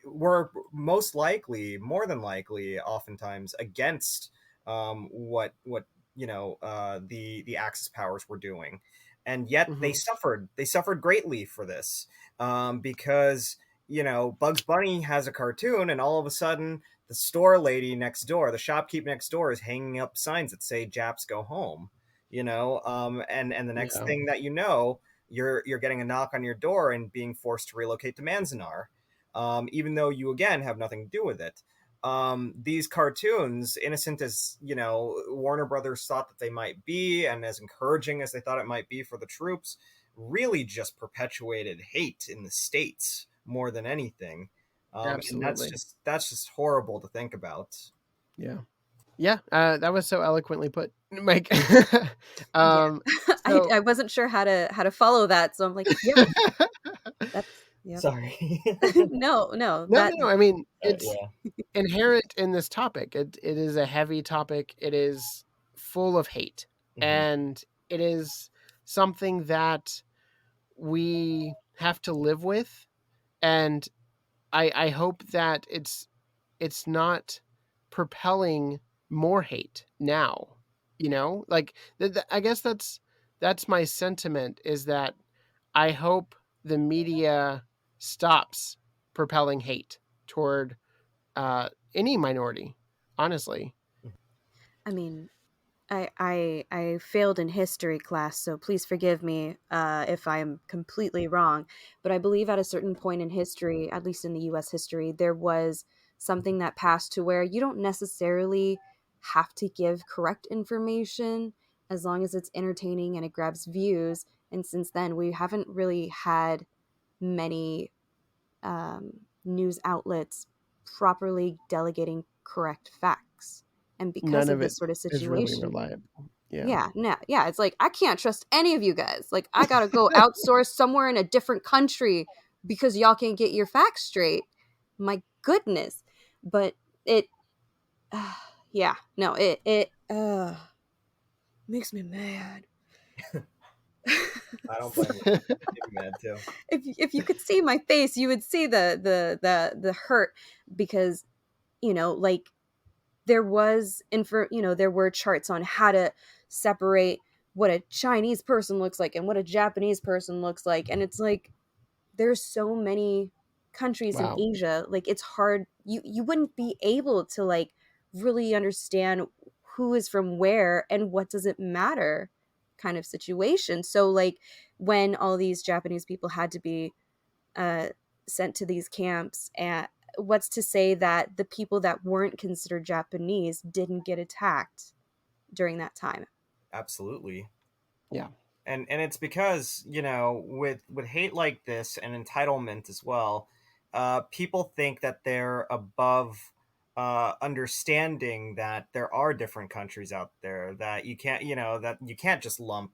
Speaker 5: were most likely, more than likely, oftentimes against what the Axis powers were doing, and yet they
Speaker 1: Hmm.
Speaker 5: suffered. They suffered greatly for this, because Bugs Bunny has a cartoon, and all of a sudden the store lady next door, the shopkeep next door, is hanging up signs that say "Japs go home." And the next
Speaker 1: Yeah.
Speaker 5: thing that you're getting a knock on your door and being forced to relocate to Manzanar, even though you again have nothing to do with it. These cartoons, innocent as Warner Brothers thought that they might be, and as encouraging as they thought it might be for the troops, really just perpetuated hate in the States more than anything. And that's
Speaker 1: Absolutely.
Speaker 5: just horrible to think about.
Speaker 1: Yeah. Yeah. That was so eloquently put, Mike.
Speaker 6: Yeah.
Speaker 1: um, so
Speaker 6: I wasn't sure how to follow that, so I'm like, yep, that's yep.
Speaker 5: Sorry.
Speaker 6: No,
Speaker 1: no, no, no. I mean, it's
Speaker 5: Yeah.
Speaker 1: inherent in this topic. It is a heavy topic. It is full of hate,
Speaker 5: Mhm.
Speaker 1: and it is something that we have to live with. And I hope that it's not propelling more hate now. Like I guess that's my sentiment, is that I hope the media stops propelling hate toward any minority, honestly.
Speaker 6: I mean, I failed in history class, so please forgive me if I'm completely wrong. But I believe at a certain point in history, at least in the U.S. history, there was something that passed to where you don't necessarily have to give correct information as long as it's entertaining and it grabs views. And since then, we haven't really had many news outlets properly delegating correct facts. And because
Speaker 1: None
Speaker 6: of
Speaker 1: of it
Speaker 6: this sort of
Speaker 1: is really
Speaker 6: situation,
Speaker 1: reliable. Yeah.
Speaker 6: yeah, no, yeah, it's like I can't trust any of you guys. Like I gotta go outsource somewhere in a different country because y'all can't get your facts straight. My goodness, but it, yeah, no, it makes me mad.
Speaker 5: I don't blame you. Get me mad too.
Speaker 6: If you could see my face, you would see the hurt because like there were charts on how to separate what a Chinese person looks like and what a Japanese person looks like, and it's like there's so many countries in
Speaker 1: Wow.
Speaker 6: Asia, like it's hard, you wouldn't be able to like really understand who is from where and what does it matter kind of situation. So like when all these Japanese people had to be uh, sent to these camps, and what's to say that the people that weren't considered Japanese didn't get attacked during that time?
Speaker 5: Absolutely.
Speaker 1: Yeah.
Speaker 5: And it's because with hate like this and entitlement as well, people think that they're above understanding that there are different countries out there, that you can't just lump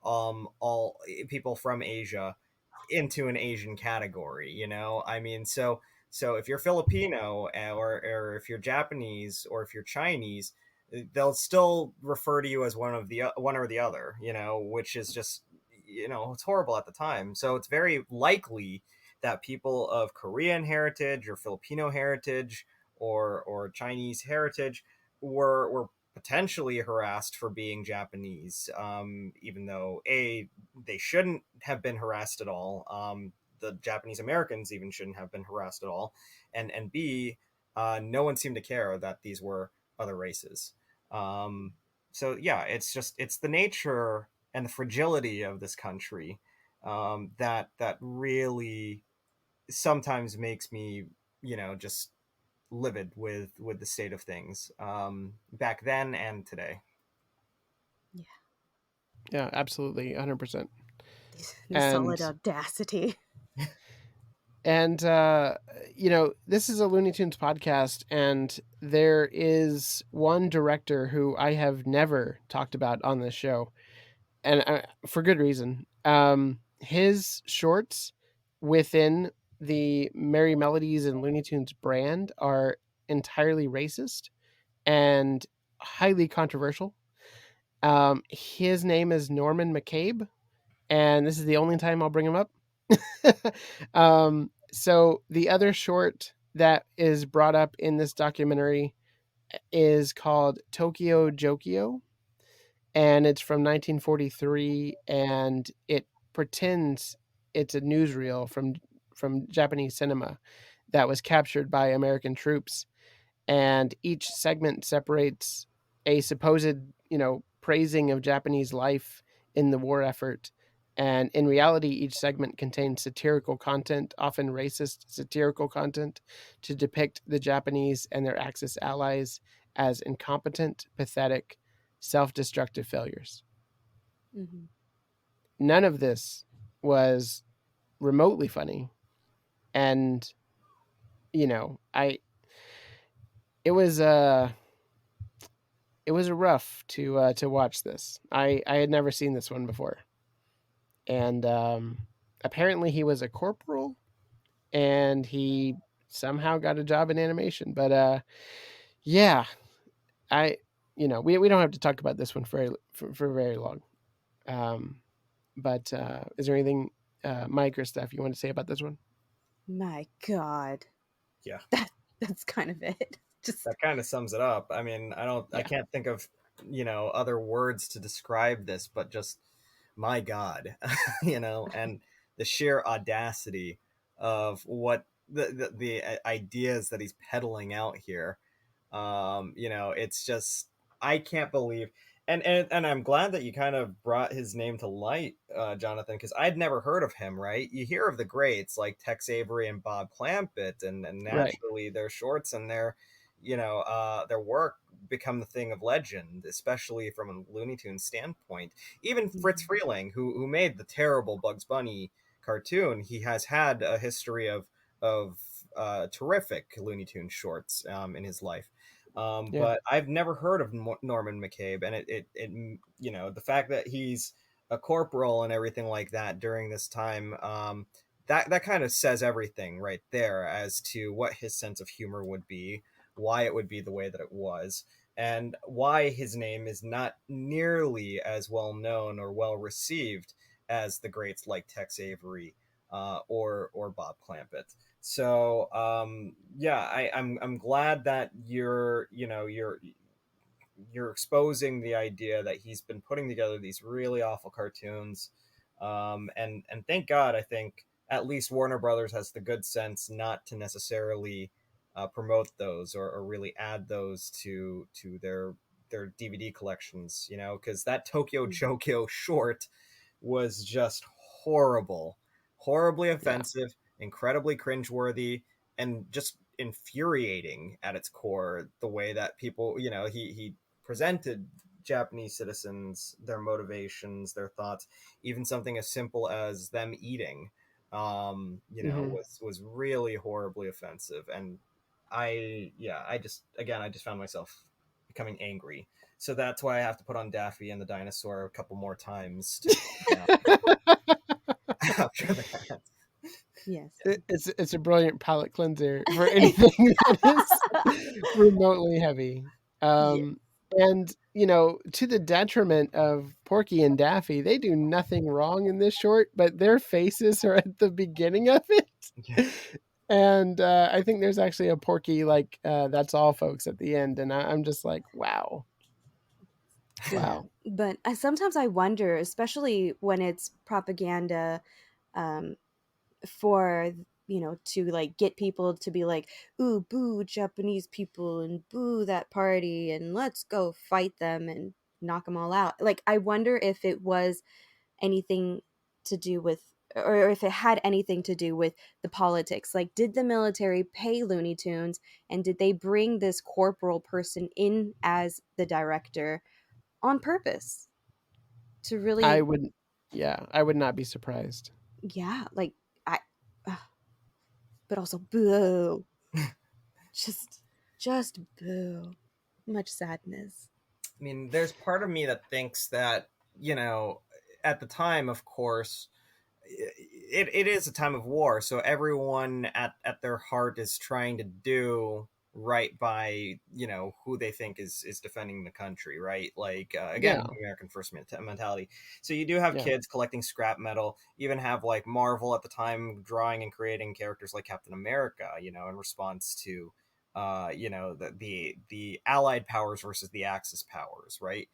Speaker 5: all people from Asia into an Asian category, you know? I mean, so if you're Filipino or if you're Japanese or if you're Chinese, they'll still refer to you as one or the other, you know, which is just, you know, it's horrible at the time. So it's very likely that people of Korean heritage or Filipino heritage or Chinese heritage were potentially harassed for being Japanese, even though they shouldn't have been harassed at all. The Japanese Americans even shouldn't have been harassed at all, and B, no one seemed to care that these were other races. So yeah, it's the nature and the fragility of this country that really sometimes makes me, you know, just livid with the state of things back then and today.
Speaker 1: Yeah, absolutely, 100%.
Speaker 6: The solid
Speaker 1: And
Speaker 6: audacity.
Speaker 1: and you know, this is a Looney Tunes podcast, and there is one director who I have never talked about on this show, and for good reason. His shorts within the Merry Melodies and Looney Tunes brand are entirely racist and highly controversial. His name is Norman McCabe, and this is the only time I'll bring him up. So the other short that is brought up in this documentary is called Tokyo Jokio, and it's from 1943, and it pretends it's a newsreel from Japanese cinema that was captured by American troops, and each segment separates a supposed, you know, praising of Japanese life in the war effort. And in reality, each segment contains satirical content, often racist satirical content, to depict the Japanese and their Axis allies as incompetent, pathetic, self destructive failures.
Speaker 6: Mm-hmm.
Speaker 1: None of this was remotely funny. And, you know, it was rough to watch this. I had never seen this one before, and apparently he was a corporal, and he somehow got a job in animation. But yeah, I we don't have to talk about this one for very long. But is there anything, Mike or Steph, you want to say about this one?
Speaker 6: My God.
Speaker 5: Yeah.
Speaker 6: That's kind of it. Just
Speaker 5: That kind of sums it up. I mean, I can't think of, you know, other words to describe this, but just my God, you know, and the sheer audacity of what the ideas that he's peddling out here. You know, it's just, I can't believe, and I'm glad that you kind of brought his name to light, Jonathan, because I'd never heard of him. Right, you hear of the greats like Tex Avery and Bob Clampett, and
Speaker 1: Right.
Speaker 5: naturally their shorts and their, you know, their work become the thing of legend, especially from a Looney Tunes standpoint. Even Fritz Freeling, who made the terrible Bugs Bunny cartoon, he has had a history of terrific Looney Tunes shorts in his life.
Speaker 1: Yeah.
Speaker 5: But I've never heard of Norman McCabe, and it you know, the fact that he's a corporal and everything like that during this time, that kind of says everything right there as to what his sense of humor would be, why it would be the way that it was, and why his name is not nearly as well known or well received as the greats like Tex Avery or Bob Clampett. So yeah, I'm glad that you're exposing the idea that he's been putting together these really awful cartoons, and thank God, I think at least Warner Brothers has the good sense not to necessarily promote those or really add those to their DVD collections, you know, because that Tokyo Jokio short was just horrible, horribly offensive, incredibly cringeworthy, and just infuriating at its core. The way that people, you know, he presented Japanese citizens, their motivations, their thoughts, even something as simple as them eating, you know, was really horribly offensive. And I just found myself becoming angry. So that's why I have to put on Daffy and the Dinosaur a couple more times to calm down. after that.
Speaker 6: Yes.
Speaker 1: It's a brilliant palate cleanser for anything that is remotely heavy.
Speaker 6: Yeah.
Speaker 1: And you know, to the detriment of Porky and Daffy, they do nothing wrong in this short, but their faces are at the beginning of it.
Speaker 5: Yeah.
Speaker 1: And I think there's actually a Porky like "That's all, folks" at the end, and I'm just like, wow,
Speaker 6: Yeah.
Speaker 1: wow.
Speaker 6: But sometimes I wonder, especially when it's propaganda, um, for to like get people to be like, ooh, boo Japanese people and boo that party and let's go fight them and knock them all out. Like, I wonder if it was anything to do with, or if it had anything to do with the politics. Like, did the military pay Looney Tunes, and did they bring this corporal person in as the director on purpose to
Speaker 1: I
Speaker 6: really,
Speaker 1: would, yeah, I would not be surprised.
Speaker 6: yeah, like, I but also boo. just just boo. Much sadness.
Speaker 5: I mean, there's part of me that thinks that, you know, at the time, of course, it is a time of war, so everyone at their heart is trying to do right by, you know, who they think is defending the country, right? Like, again,
Speaker 1: Yeah,
Speaker 5: American first mentality. So you do have
Speaker 1: yeah,
Speaker 5: kids collecting scrap metal, even have like Marvel at the time drawing and creating characters like Captain America, you know, in response to you know, the allied powers versus the axis powers, right?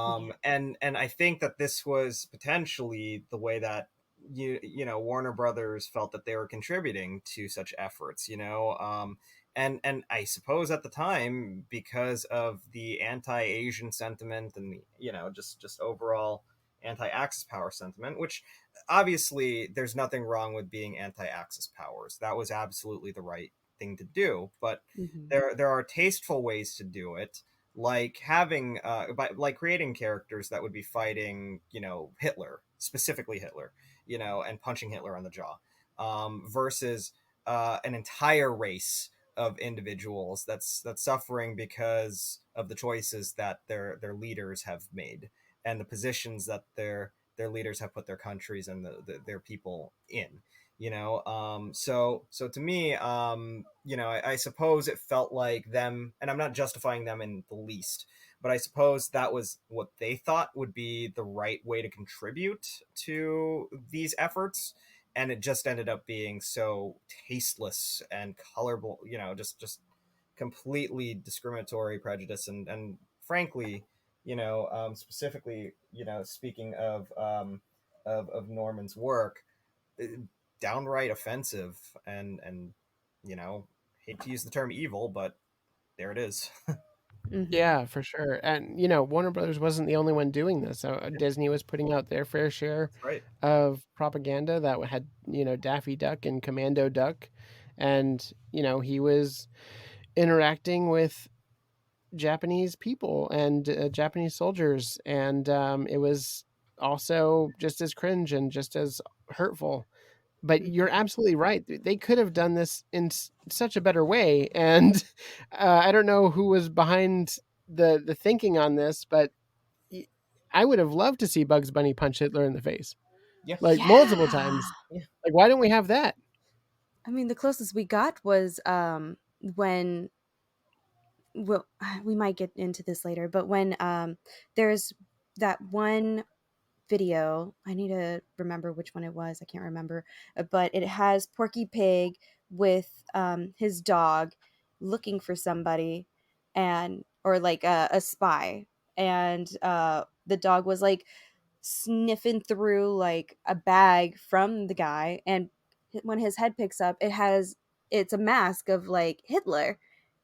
Speaker 6: Yeah.
Speaker 5: And I think that this was potentially the way that you know, Warner Brothers felt that they were contributing to such efforts, you know. And I suppose at the time, because of the anti-Asian sentiment and the, you know, just overall anti-Axis power sentiment, which obviously there's nothing wrong with being anti-Axis powers. That was absolutely the right thing to do, but
Speaker 6: Hmm.
Speaker 5: there are tasteful ways to do it, like having like creating characters that would be fighting, you know, Hitler, specifically Hitler, you know, and punching Hitler on the jaw, versus an entire race of individuals that's suffering because of the choices that their leaders have made and the positions that their leaders have put their countries and their people in, you know. So to me, you know, I suppose it felt like them, and I'm not justifying them in the least, but I suppose that was what they thought would be the right way to contribute to these efforts, and it just ended up being so tasteless and colorful, you know, just completely discriminatory prejudice, and frankly, you know, specifically, you know, speaking of Norman's work, uh, downright offensive, and you know, hate to use the term evil, but there it is.
Speaker 6: Hmm.
Speaker 1: yeah, for sure. And you know, Warner Brothers wasn't the only one doing this. So Disney was putting out their fair share
Speaker 5: That's right.
Speaker 1: of propaganda that had, you know, Daffy Duck and Commando Duck, and you know, he was interacting with Japanese people and Japanese soldiers, and it was also just as cringe and just as hurtful. But you're
Speaker 6: Hmm.
Speaker 1: absolutely right. They could have done this in such a better way, and I don't know who was behind the thinking on this, but I would have loved to see Bugs Bunny punch Hitler in the face
Speaker 5: Yeah.
Speaker 1: like multiple
Speaker 6: Yeah.
Speaker 1: times.
Speaker 5: Yeah.
Speaker 1: Like, why don't we have that?
Speaker 6: I mean, the closest we got was when, well, we might get into this later, but when there's that one video. I need to remember which one it was. I can't remember. But it has Porky Pig with his dog looking for somebody, and or like a spy, and the dog was like sniffing through like a bag from the guy, and when his head picks up, it's a mask of like Hitler,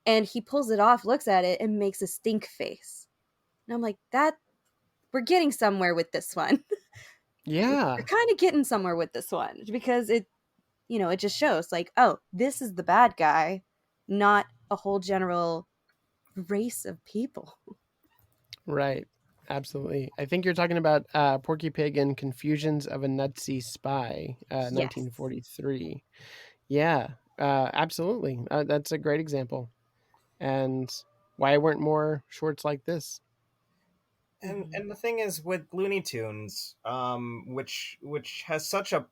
Speaker 6: and he pulls it off, looks at it, and makes a stink face. And I'm like, that we're getting somewhere with this one. We're
Speaker 1: Yeah,
Speaker 6: kind of getting somewhere with this one because it just shows like, oh, this is the bad guy, not a whole general race of people.
Speaker 1: right. Absolutely. I think you're talking about Porky Pig and Confusions of a Nazi Spy,
Speaker 6: Yes.
Speaker 1: 1943. Yeah, absolutely. That's a great example. And why weren't more shorts like this?
Speaker 5: And the thing is with Looney Tunes, which has such a,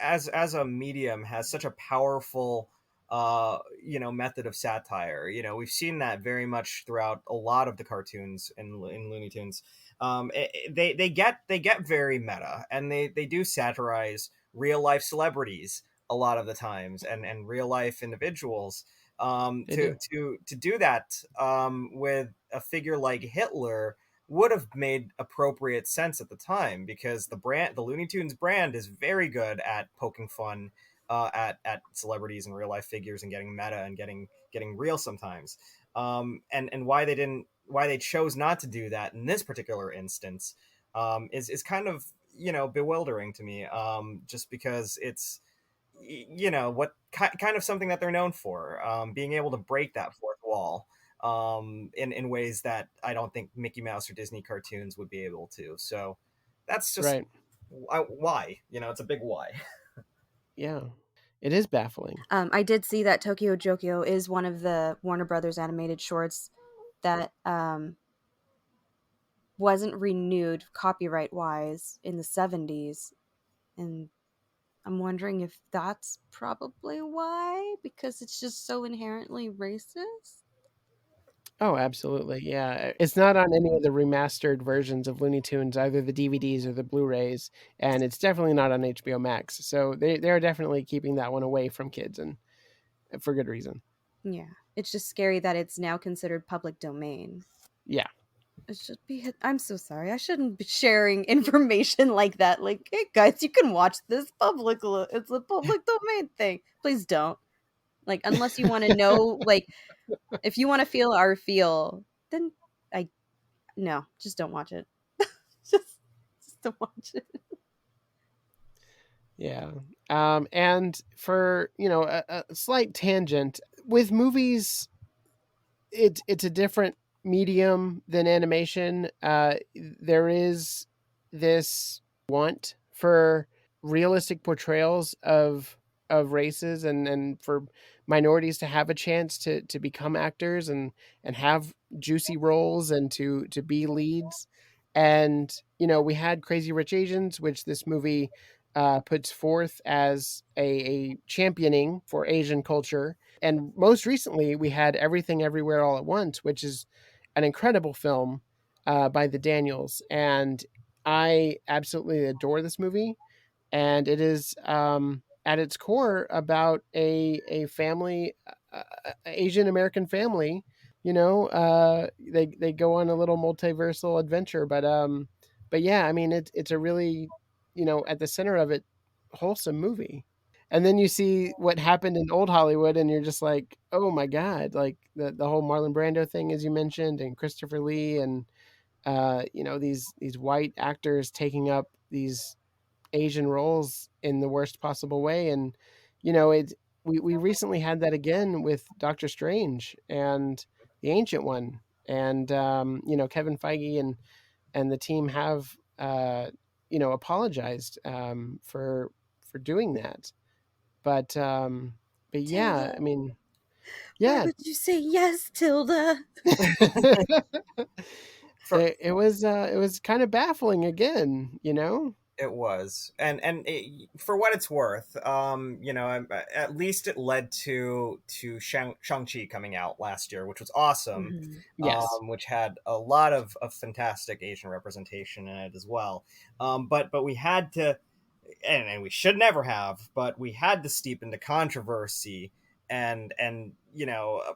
Speaker 5: as a medium, has such a powerful method of satire. We've seen that very much throughout a lot of the cartoons in Looney Tunes. They get very meta, and they do satirize real life celebrities a lot of the times, and real life individuals.
Speaker 1: They
Speaker 5: To
Speaker 1: do.
Speaker 5: do that with a figure like Hitler would have made appropriate sense at the time, because the Looney Tunes brand is very good at poking fun at celebrities and real life figures, and getting meta, and getting real sometimes. And why they chose not to do that in this particular instance is kind of bewildering to me. Just because it's what kind of something that they're known for, being able to break that fourth wall in ways that I don't think Mickey Mouse or Disney cartoons would be able to. So that's just
Speaker 1: Right.
Speaker 5: why. It's a big why.
Speaker 1: Yeah. It is baffling.
Speaker 6: I did see that Tokyo Jokio is one of the Warner Brothers animated shorts that wasn't renewed copyright wise in the 70s. And I'm wondering if that's probably why, because it's just so inherently racist.
Speaker 1: Oh, absolutely. Yeah. It's not on any of the remastered versions of Looney Tunes, either the DVDs or the Blu-rays, and it's definitely not on HBO Max. So they're definitely keeping that one away from kids, and for good reason.
Speaker 6: Yeah. It's just scary that it's now considered public domain.
Speaker 1: Yeah.
Speaker 6: It should be. I'm so sorry. I shouldn't be sharing information like that. Like, hey guys, you can watch this publicly. It's a public domain thing. Please don't. Like, unless you want to know, like, if you want to feel our feel, then no, just don't watch it. just, just don't watch it.
Speaker 1: Yeah. And for, a slight tangent with movies, it's a different medium than animation. There is this want for realistic portrayals of races, and for minorities to have a chance to become actors, and have juicy roles, and to be leads. And we had Crazy Rich Asians, which this movie puts forth as a championing for Asian culture. And most recently, we had Everything Everywhere All at Once, which is an incredible film by the Daniels. And I absolutely adore this movie. And it is, at its core, about a family, Asian American family. They go on a little multiversal adventure, but yeah, I mean, it's a really, at the center of it, wholesome movie. And then you see what happened in old Hollywood, and you're just like, oh my god, like the whole Marlon Brando thing, as you mentioned, and Christopher Lee, and these white actors taking up these Asian roles in the worst possible way. And it we recently had that again with Doctor Strange and the Ancient One. And Kevin Feige and the team have apologized for doing that. But yeah, I
Speaker 6: Tilda,
Speaker 1: mean,
Speaker 6: why
Speaker 1: yeah.
Speaker 6: would you say yes, Tilda?
Speaker 5: For
Speaker 1: It was kind of baffling again.
Speaker 5: It was, and for what it's worth, at least it led to Shang-Chi coming out last year, which was awesome.
Speaker 6: Mhm.
Speaker 1: Yes.
Speaker 5: Which had a lot of fantastic Asian representation in it as well. But we had to, and we should never have, but we had to steep into controversy and a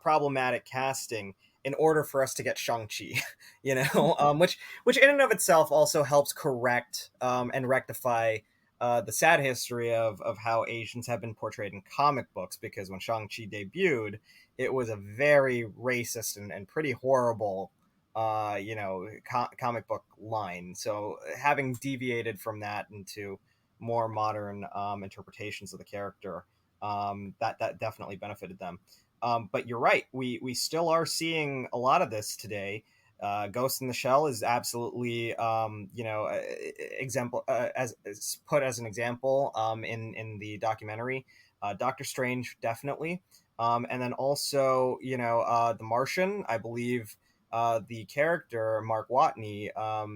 Speaker 5: problematic casting in order for us to get Shang-Chi, which in and of itself also helps correct and rectify the sad history of how Asians have been portrayed in comic books, because when Shang-Chi debuted, it was a very racist and pretty horrible comic book line. So having deviated from that into more modern interpretations of the character, that definitely benefited them. But you're right, we still are seeing a lot of this today. Ghost in the Shell is absolutely, example as put as an example in the documentary. Doctor Strange definitely, and then also The Martian, I believe. the character Mark Watney,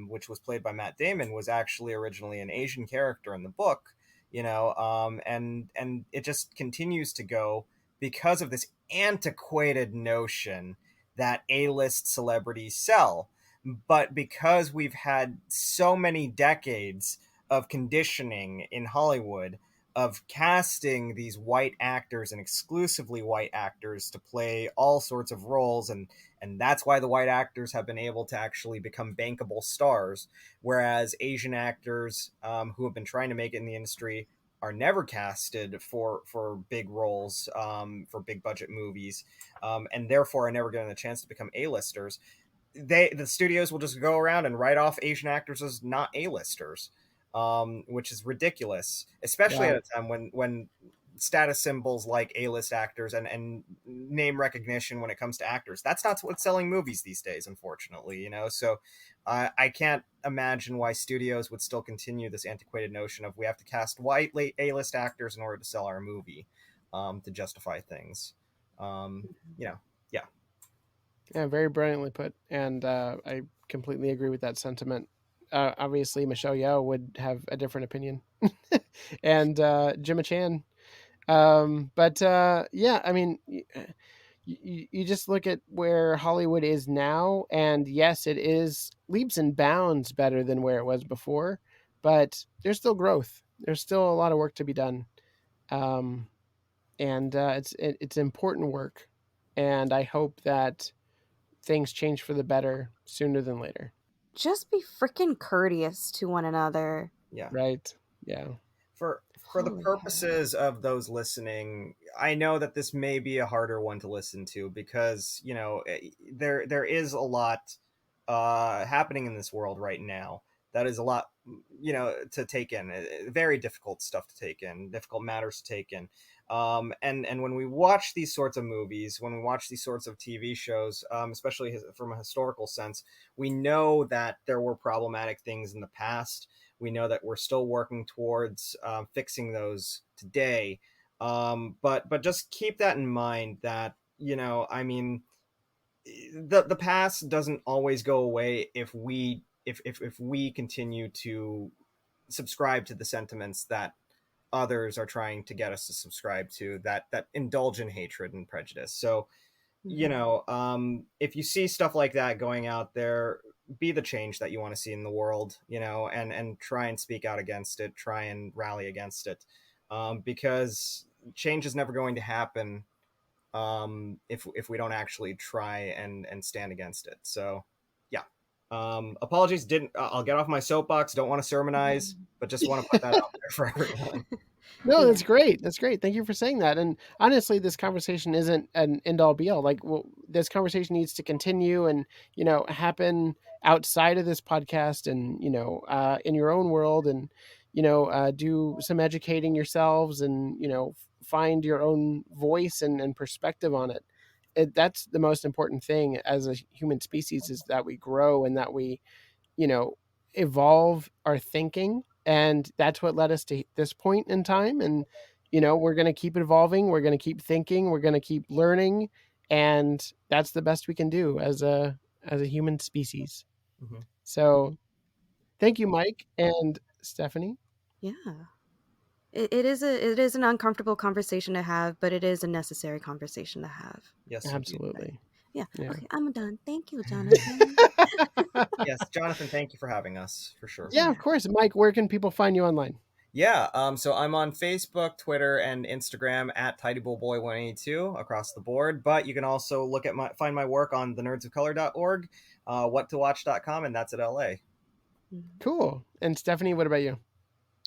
Speaker 5: which was played by Matt Damon, was actually originally an Asian character in the book. And it just continues to go because of this antiquated notion that A-list celebrities sell. But because we've had so many decades of conditioning in Hollywood of casting these white actors and exclusively white actors to play all sorts of roles, and that's why the white actors have been able to actually become bankable stars, whereas Asian actors who have been trying to make it in the industry are never casted for big roles, for big budget movies, and therefore are never given a chance to become A-listers. The studios will just go around and write off Asian actors as not A-listers, which is ridiculous, especially
Speaker 1: Yeah.
Speaker 5: at a time when status symbols like A-list actors and name recognition when it comes to actors, that's not what's selling movies these days, unfortunately. So I can't imagine why studios would still continue this antiquated notion of we have to cast white A-list actors in order to sell our movie, to justify things. Yeah.
Speaker 1: Yeah, very brilliantly put, and I completely agree with that sentiment. Obviously, Michelle Yeoh would have a different opinion, and Gemma Chan. But yeah, I mean, you just look at where Hollywood is now, and yes, it is leaps and bounds better than where it was before, but there's still growth. There's still a lot of work to be done, um, and it's important work, and I hope that things change for the better sooner than later.
Speaker 6: Just be freaking courteous to one another.
Speaker 5: Yeah.
Speaker 1: Right? Yeah.
Speaker 5: For the
Speaker 6: Holy hell.
Speaker 5: purposes of those listening, I know that this may be a harder one to listen to because there is a lot happening in this world right now that is a lot to take in. Very difficult stuff to take in, difficult matters to take in. And when we watch these sorts of movies, when we watch these sorts of TV shows, especially from a historical sense, we know that there were problematic things in the past. We know that we're still working towards fixing those today. But just keep that in mind that, I mean, the past doesn't always go away if we continue to subscribe to the sentiments that others are trying to get us to subscribe to, that indulge in hatred and prejudice. So if you see stuff like that going out there, be the change that you want to see in the world, and try and speak out against it, try and rally against it, because change is never going to happen if we don't actually try and stand against it. So yeah. Apologies, didn't I'll get off my soapbox, don't want to sermonize, but just want to put that out there for everyone.
Speaker 1: No,
Speaker 6: Yeah.
Speaker 1: that's great. That's great. Thank you for saying that. And honestly, this conversation isn't an end all be all. Like, well, this conversation needs to continue and happen outside of this podcast, and in your own world, and do some educating yourselves, and find your own voice and perspective on it. That's the most important thing as a human species, is that we grow and that we you know, evolve our thinking. And that's what led us to this point in time. And, we're going to keep evolving. We're going to keep thinking. We're going to keep learning. And that's the best we can do as a human species.
Speaker 5: Mhm.
Speaker 1: So thank you, Mike and Stephanie.
Speaker 6: Yeah. It is an uncomfortable conversation to have, but it is a necessary conversation to have.
Speaker 5: Yes, indeed.
Speaker 1: Absolutely.
Speaker 6: Yeah.
Speaker 1: Yeah.
Speaker 6: Okay, I'm done. Thank you, Jonathan.
Speaker 5: Yes, Jonathan, thank you for having us, for sure.
Speaker 1: Yeah, of course. Mike, where can people find you online?
Speaker 5: Yeah, so I'm on Facebook, Twitter, and Instagram at TidyBullBoy182 across the board. But you can also find my work on thenerdsofcolor.org, whattowatch.com, and that's at LA.
Speaker 1: Cool. And Stephanie, what about you?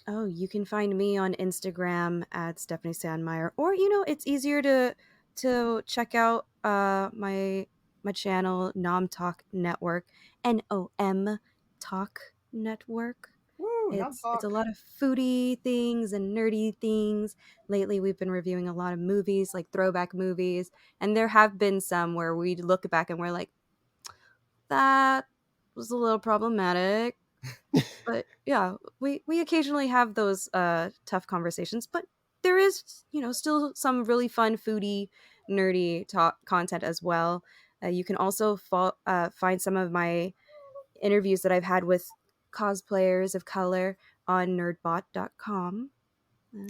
Speaker 6: Oh, you can find me on Instagram at Stephanie Sandmeier, or it's easier to check out my channel Nom Talk Network, NOM Talk Network.
Speaker 5: Woo,
Speaker 6: It's a lot of foodie things and nerdy things. Lately, we've been reviewing a lot of movies, like throwback movies, and there have been some where we look back and we're like, that was a little problematic. But yeah, we occasionally have those tough conversations, but there is still some really fun foodie nerdy talk content as well. You can also find some of my interviews that I've had with cosplayers of color on nerdbot.com.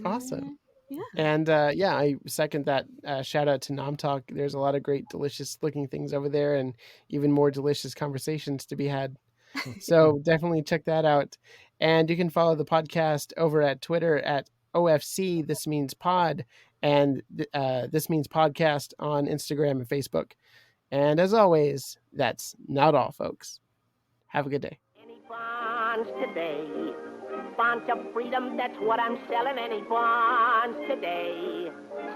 Speaker 1: Awesome.
Speaker 6: Yeah.
Speaker 1: And yeah, I second that. Shout out to Nom Talk. There's a lot of great, delicious looking things over there, and even more delicious conversations to be had. So definitely check that out. And you can follow the podcast over at Twitter at OFC This Means Pod, and This Means Podcast on Instagram and Facebook. And as always, that's not all, folks. Have a good day.
Speaker 2: Any bonds today? Bonds of freedom, that's what I'm selling. Any bonds today?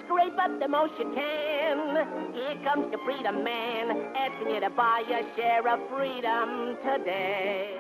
Speaker 2: Scrape up the most you can. Here comes the freedom man, asking you to buy a share of freedom today.